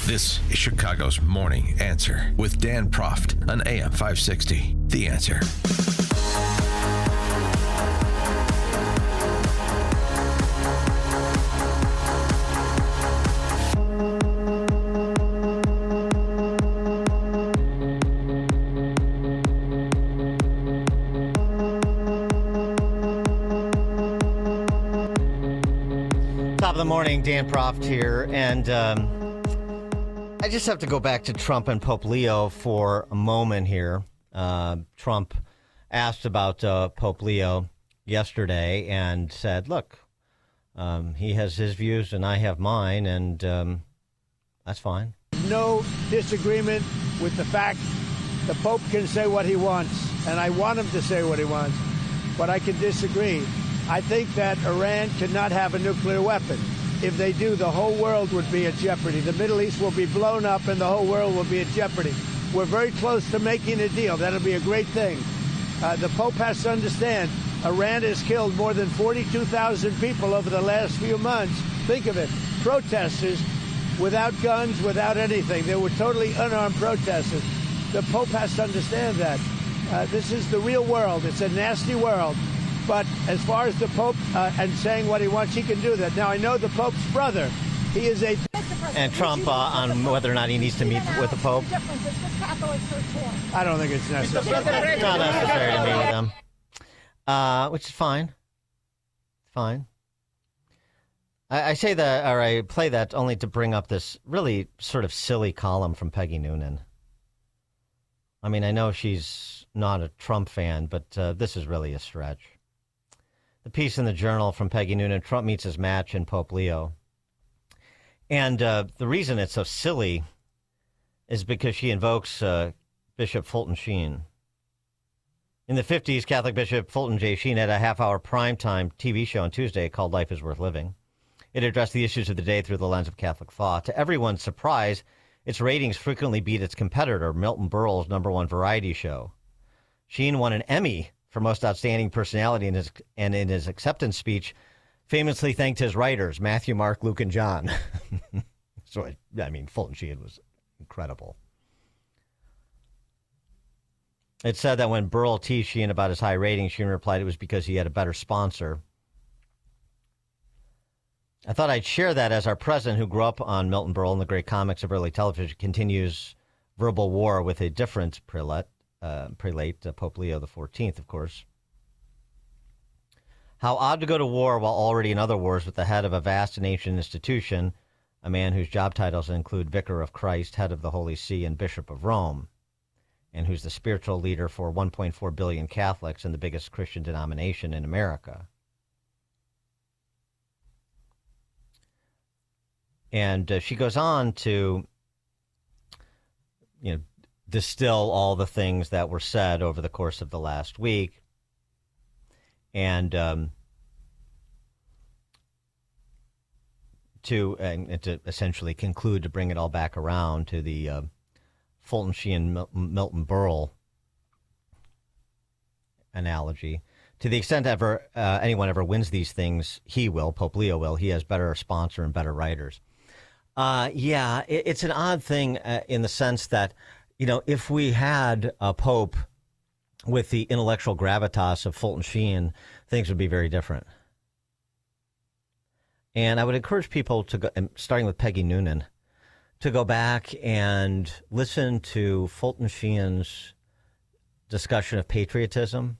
This is Chicago's Morning Answer with Dan Proft on AM 560. The Answer. Top of the morning, Dan Proft here, and I just have to go back to Trump and Pope Leo for a moment here. Trump asked about Pope Leo yesterday and said, look, he has his views and I have mine, and that's fine. No disagreement with the fact the Pope can say what he wants, and I want him to say what he wants, but I can disagree. I think that Iran cannot have a nuclear weapon. If they do, the whole world would be at jeopardy. The Middle East will be blown up and the whole world will be at jeopardy. We're very close to making a deal. That'll be a great thing. The Pope has to understand, Iran has killed more than 42,000 people over the last few months. Think of it. Protesters without guns, without anything. They were totally unarmed protesters. The Pope has to understand that. This is the real world. It's a nasty world. But as far as the Pope and saying what he wants, he can do that. Now, I know the Pope's brother. He is a... And Trump on whether or not he needs to meet with the Pope. I don't think it's necessary. It's not necessary to meet with him, which is fine. Fine. I say that, or I play that only to bring up this really sort of silly column from Peggy Noonan. I mean, I know she's not a Trump fan, but this is really a stretch. The piece in the Journal from Peggy Noonan, Trump meets his match in Pope Leo. And the reason it's so silly is because she invokes Bishop Fulton Sheen. In the 50s, Catholic Bishop Fulton J. Sheen had a half-hour primetime TV show on Tuesday called Life is Worth Living. It addressed the issues of the day through the lens of Catholic thought. To everyone's surprise, its ratings frequently beat its competitor, Milton Berle's #1 variety show. Sheen won an Emmy for Most Outstanding Personality and in his acceptance speech, famously thanked his writers, Matthew, Mark, Luke, and John. So, I mean, Fulton Sheen was incredible. It said that when Berle teased Sheen about his high rating, Sheen replied it was because he had a better sponsor. I thought I'd share that as our president, who grew up on Milton Berle and the great comics of early television, continues verbal war with a different prelate, Pope Leo XIV, of course. How odd to go to war while already in other wars with the head of a vast and ancient institution, a man whose job titles include Vicar of Christ, Head of the Holy See, and Bishop of Rome, and who's the spiritual leader for 1.4 billion Catholics and the biggest Christian denomination in America. And she goes on to, distill all the things that were said over the course of the last week, and to essentially conclude, to bring it all back around to the Fulton Sheen Milton Berle analogy. To the extent anyone ever wins these things, he will. Pope Leo will. He has better sponsor and better writers. It's an odd thing in the sense that, if we had a pope with the intellectual gravitas of Fulton Sheen, things would be very different. And I would encourage people to go, starting with Peggy Noonan, to go back and listen to Fulton Sheen's discussion of patriotism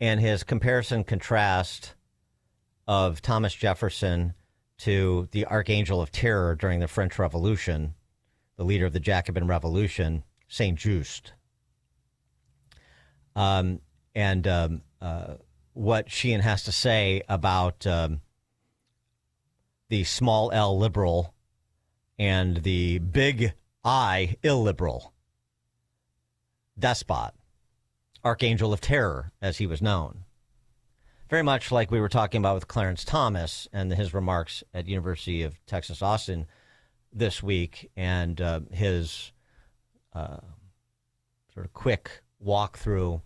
and his comparison contrast of Thomas Jefferson to the Archangel of Terror during the French Revolution, the leader of the Jacobin Revolution, Saint Just. What Sheehan has to say about the small L liberal and the big I illiberal despot, Archangel of Terror, as he was known. Very much like we were talking about with Clarence Thomas and his remarks at University of Texas, Austin this week, and his sort of quick walk through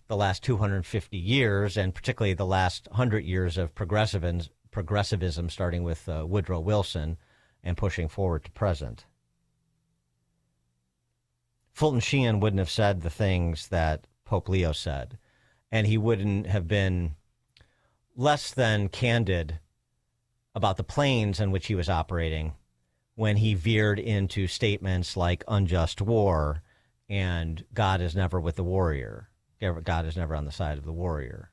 the last 250 years, and particularly the last 100 years of progressivism, starting with Woodrow Wilson and pushing forward to present. Fulton Sheen wouldn't have said the things that Pope Leo said, and he wouldn't have been less than candid about the planes in which he was operating when he veered into statements like unjust war and God is never with the warrior. God is never on the side of the warrior,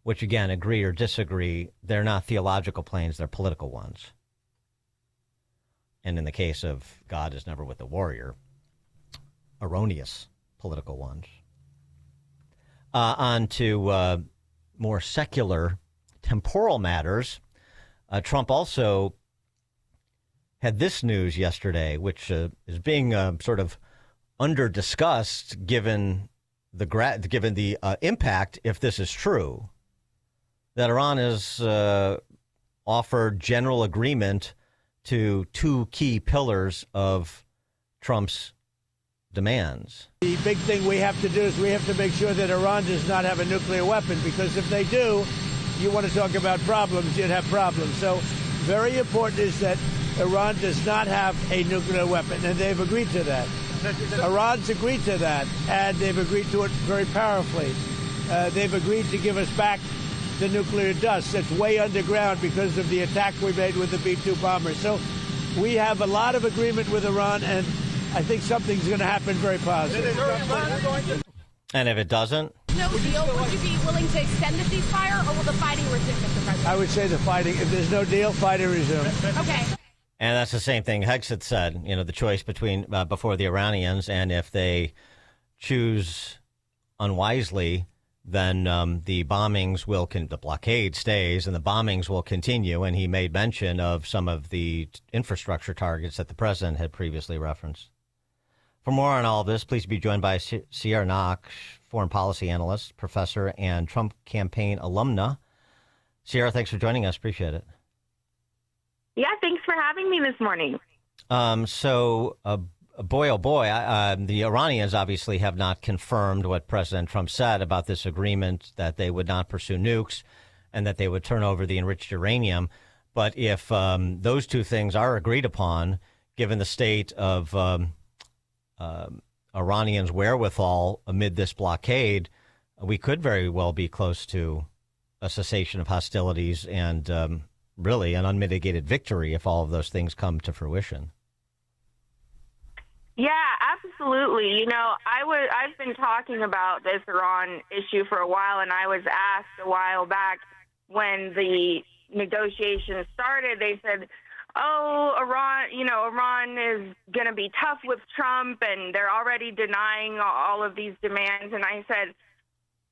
which, again, agree or disagree, they're not theological planes, they're political ones. And in the case of God is never with the warrior, erroneous political ones. On to more secular temporal matters. Trump also had this news yesterday, which is being sort of under-discussed given the impact, if this is true, that Iran has offered general agreement to two key pillars of Trump's demands. The big thing we have to do is we have to make sure that Iran does not have a nuclear weapon, because if they do, you want to talk about problems, you'd have problems. So very important is that Iran does not have a nuclear weapon, and they've agreed to that. Iran's agreed to that, and they've agreed to it very powerfully. They've agreed to give us back the nuclear dust that's way underground because of the attack we made with the B-2 bombers. So we have a lot of agreement with Iran, and I think something's going to happen very positive. And if it doesn't? No deal. Would you be willing to extend the ceasefire, or will the fighting resume, Mr. President? I would say the fighting. If there's no deal, fighting resume. Okay. And that's the same thing Hegseth said, the choice between before the Iranians, and if they choose unwisely, then the bombings the blockade stays and the bombings will continue. And he made mention of some of the infrastructure targets that the president had previously referenced. For more on all of this, please be joined by Sierra Knoch, foreign policy analyst, professor, and Trump campaign alumna. Sierra, thanks for joining us. Appreciate it. Yeah, thanks for having me this morning. Boy, oh boy, the Iranians obviously have not confirmed what President Trump said about this agreement, that they would not pursue nukes and that they would turn over the enriched uranium. But if those two things are agreed upon, given the state of Iranians' wherewithal amid this blockade, we could very well be close to a cessation of hostilities and really an unmitigated victory if all of those things come to fruition. Yeah, absolutely. I've been talking about this Iran issue for a while, and I was asked a while back when the negotiations started, they said, Iran is going to be tough with Trump, and they're already denying all of these demands. And I said,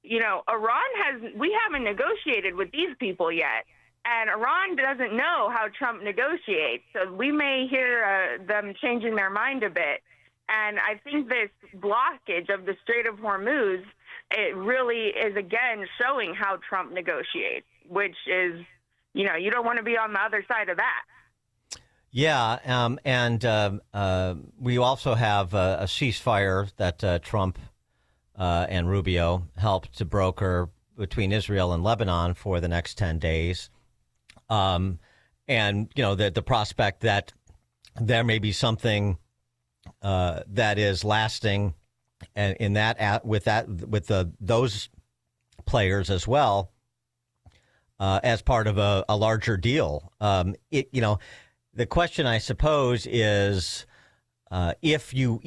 we haven't negotiated with these people yet. And Iran doesn't know how Trump negotiates. So we may hear them changing their mind a bit. And I think this blockage of the Strait of Hormuz, it really is, again, showing how Trump negotiates, which is, you don't want to be on the other side of that. Yeah, and we also have a ceasefire that Trump and Rubio helped to broker between Israel and Lebanon for the next 10 days. And, the prospect that there may be something that is lasting in that with those players as well as part of a larger deal. The question, I suppose, is if you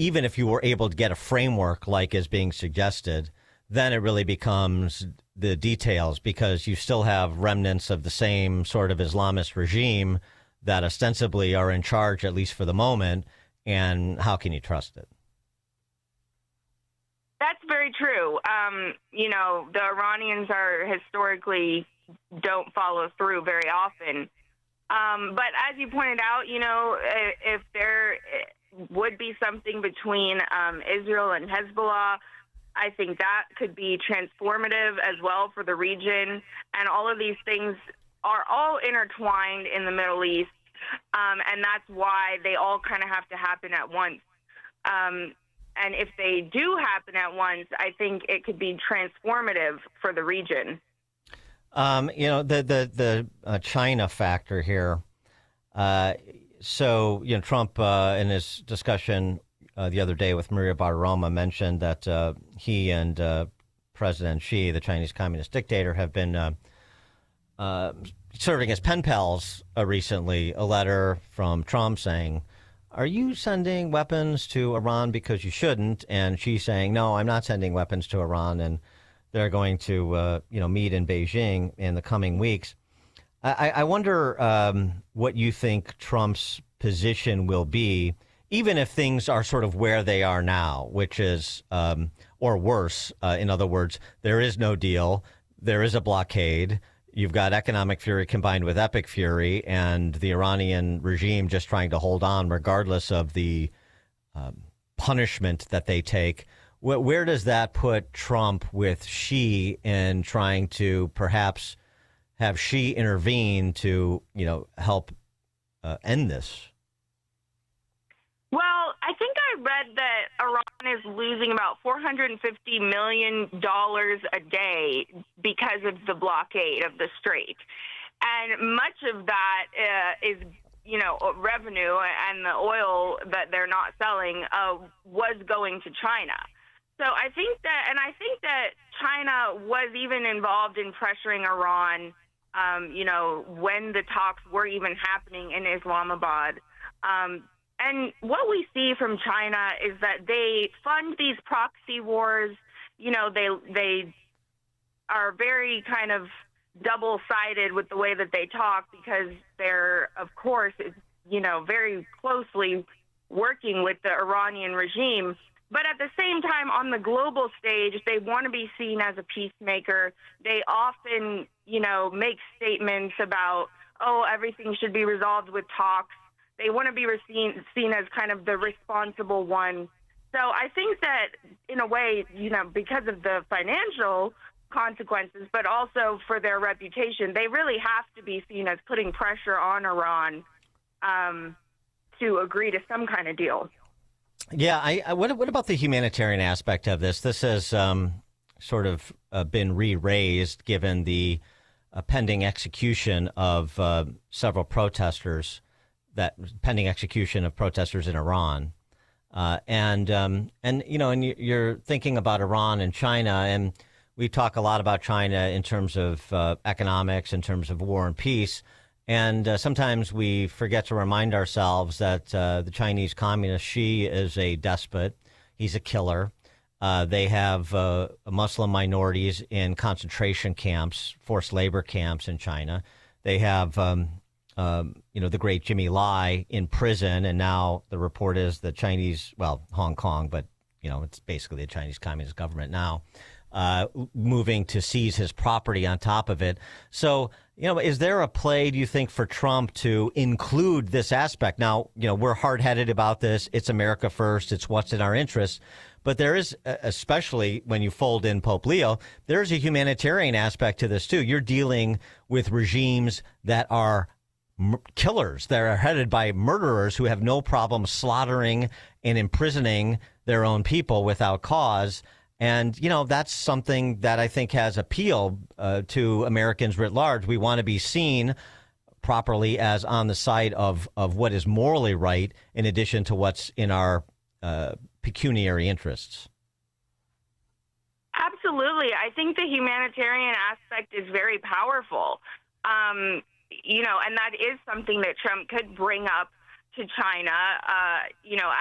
were able to get a framework like is being suggested, then it really becomes the details, because you still have remnants of the same sort of Islamist regime that ostensibly are in charge, at least for the moment. And how can you trust it? That's very true. The Iranians historically don't follow through very often. But as you pointed out, if there would be something between Israel and Hezbollah, I think that could be transformative as well for the region. And all of these things are all intertwined in the Middle East. And that's why they all kind of have to happen at once. And if they do happen at once, I think it could be transformative for the region. The China factor here. So, Trump, in his discussion the other day with Maria Bartiromo, mentioned that he and President Xi, the Chinese communist dictator, have been serving as pen pals recently. A letter from Trump saying, "Are you sending weapons to Iran because you shouldn't?" And Xi saying, "No, I'm not sending weapons to Iran." And they're going to, meet in Beijing in the coming weeks. I wonder what you think Trump's position will be, even if things are sort of where they are now, which is, or worse. In other words, there is no deal. There is a blockade. You've got economic fury combined with epic fury, and the Iranian regime just trying to hold on regardless of the punishment that they take. Where does that put Trump with Xi in trying to perhaps have Xi intervene to, help end this? Well, I think I read that Iran is losing about $450 million a day because of the blockade of the strait. And much of that is, revenue, and the oil that they're not selling was going to China. So I think that China was even involved in pressuring Iran, when the talks were even happening in Islamabad. And what we see from China is that they fund these proxy wars. They are very kind of double-sided with the way that they talk, because they're, of course, very closely working with the Iranian regime. But at the same time, on the global stage, they want to be seen as a peacemaker. They often, make statements about, everything should be resolved with talks. They want to be seen as kind of the responsible one. So I think that, in a way, because of the financial consequences, but also for their reputation, they really have to be seen as putting pressure on Iran to agree to some kind of deal. Yeah. What about the humanitarian aspect of this? This has sort of been re-raised given the pending execution of several protesters, pending execution of protesters in Iran. And you're thinking about Iran and China, and we talk a lot about China in terms of economics, in terms of war and peace. And sometimes we forget to remind ourselves that the Chinese communist Xi is a despot. He's a killer. They have Muslim minorities in concentration camps, forced labor camps in China. They have, the great Jimmy Lai in prison. And now the report is the Chinese, Hong Kong, but, it's basically the Chinese Communist government now, moving to seize his property on top of it. So, is there a play, do you think, for Trump to include this aspect? Now, we're hard-headed about this. It's America first. It's what's in our interests. But there is, especially when you fold in Pope Leo, there's a humanitarian aspect to this, too. You're dealing with regimes that are killers, that are headed by murderers who have no problem slaughtering and imprisoning their own people without cause. And, that's something that I think has appeal to Americans writ large. We want to be seen properly as on the side of what is morally right, in addition to what's in our pecuniary interests. Absolutely. I think the humanitarian aspect is very powerful. And that is something that Trump could bring up to China,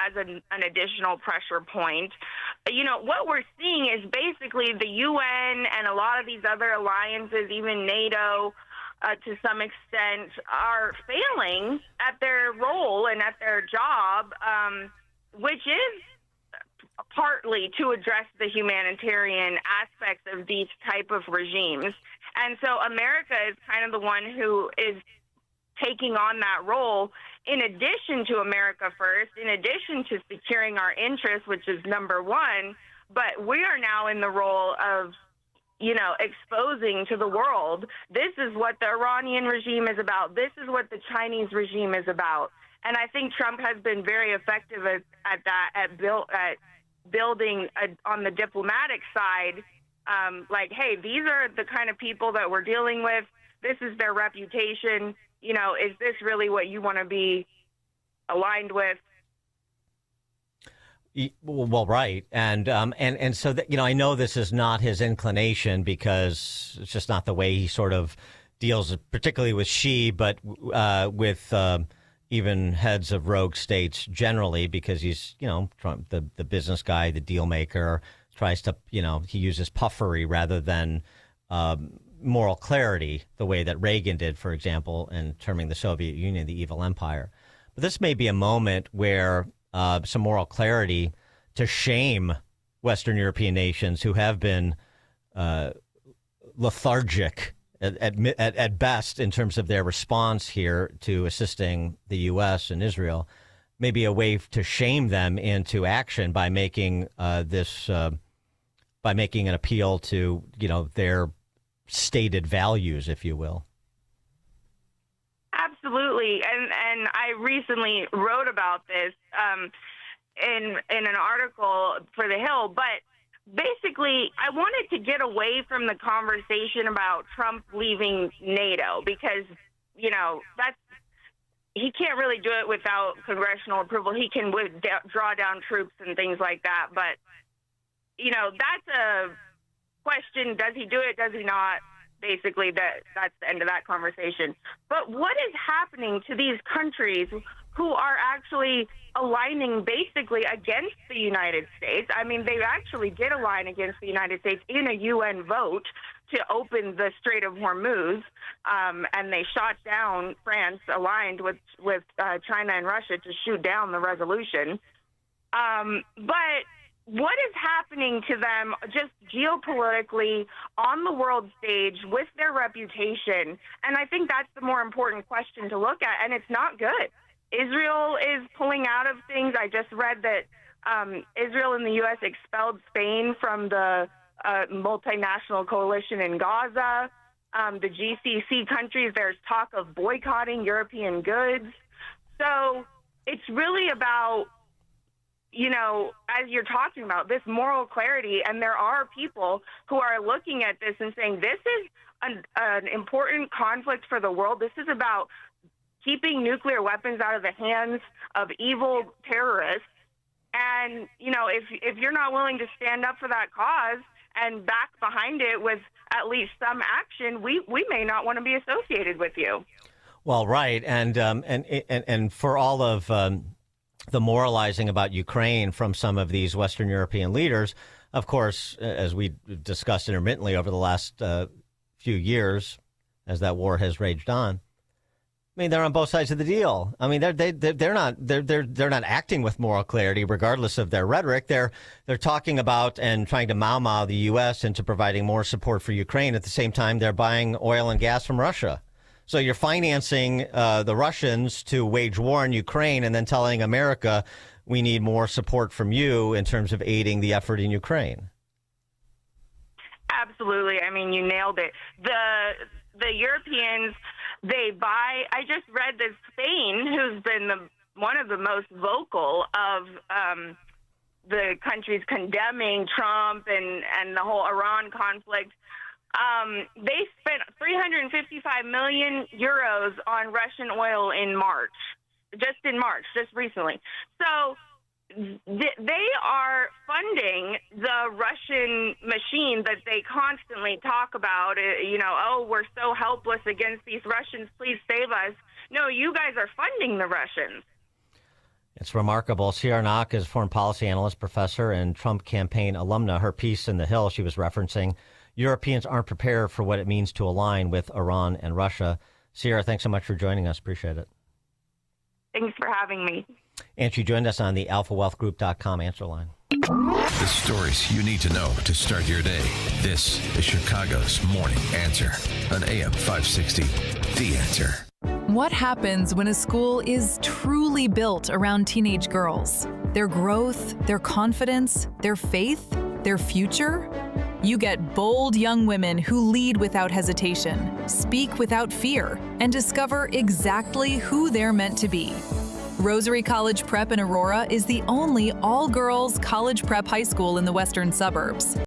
as an additional pressure point. What we're seeing is basically the UN and a lot of these other alliances, even NATO, to some extent, are failing at their role and at their job, which is partly to address the humanitarian aspects of these type of regimes. And so America is kind of the one who is taking on that role, in addition to America first, in addition to securing our interests, which is number one. But we are now in the role of, exposing to the world, this is what the Iranian regime is about. This is what the Chinese regime is about. And I think Trump has been very effective at building on the diplomatic side, hey, these are the kind of people that we're dealing with. This is their reputation. Is this really what you want to be aligned with. Well, right, and so that, I know this is not his inclination because it's just not the way he sort of deals, particularly with Xi, but with even heads of rogue states generally, because he's Trump, the business guy, the deal maker, tries to he uses puffery rather than moral clarity, the way that Reagan did, for example, in terming the Soviet Union the evil empire. But this may be a moment where some moral clarity to shame Western European nations who have been lethargic at best in terms of their response here to assisting the U.S. and Israel. Maybe a way to shame them into action by making by making an appeal to their stated values, if you will. Absolutely, and I recently wrote about this in an article for The Hill, but basically I wanted to get away from the conversation about Trump leaving NATO because, he can't really do it without congressional approval. He can draw down troops and things like that, but, that's a question. Does he do it? Does he not? Basically, that's the end of that conversation. But what is happening to these countries who are actually aligning basically against the United States? I mean, they actually did align against the United States in a UN vote to open the Strait of Hormuz, and they shot down France, aligned with China and Russia, to shoot down the resolution. But what is happening to them just geopolitically on the world stage with their reputation? And I think that's the more important question to look at, and it's not good. Israel is pulling out of things. I just read that Israel and the U.S. expelled Spain from the multinational coalition in Gaza. The GCC countries, there's talk of boycotting European goods. So it's really about, as you're talking about, this moral clarity, and there are people who are looking at this and saying this is an important conflict for the world. This is about keeping nuclear weapons out of the hands of evil terrorists. And, if you're not willing to stand up for that cause and back behind it with at least some action, we may not want to be associated with you. Well, right. And for all of the moralizing about Ukraine from some of these Western European leaders, of course, as we discussed intermittently over the last few years, as that war has raged on, I mean, they're on both sides of the deal. I mean, they're not acting with moral clarity, regardless of their rhetoric. They're talking about and trying to mau the U.S. into providing more support for Ukraine. At the same time, they're buying oil and gas from Russia. So you're financing the Russians to wage war in Ukraine, and then telling America we need more support from you in terms of aiding the effort in Ukraine. Absolutely. I mean, you nailed it. The Europeans. I just read that Spain, who's been one of the most vocal of the countries condemning Trump and the whole Iran conflict, they spent 355 million euros on Russian oil in March, just recently. So they are funding the Russian machine that they constantly talk about. We're so helpless against these Russians. Please save us. No, you guys are funding the Russians. It's remarkable. Sierra Knoch is foreign policy analyst, professor, and Trump campaign alumna. Her piece in The Hill, she was referencing Europeans aren't prepared for what it means to align with Iran and Russia. Sierra, thanks so much for joining us. Appreciate it. Thanks for having me. And she joined us on the alphawealthgroup.com answer line. The stories you need to know to start your day. This is Chicago's Morning Answer on AM 560. The Answer. What happens when a school is truly built around teenage girls? Their growth, their confidence, their faith, their future? You get bold young women who lead without hesitation, speak without fear, and discover exactly who they're meant to be. Rosary College Prep in Aurora is the only all-girls college prep high school in the western suburbs.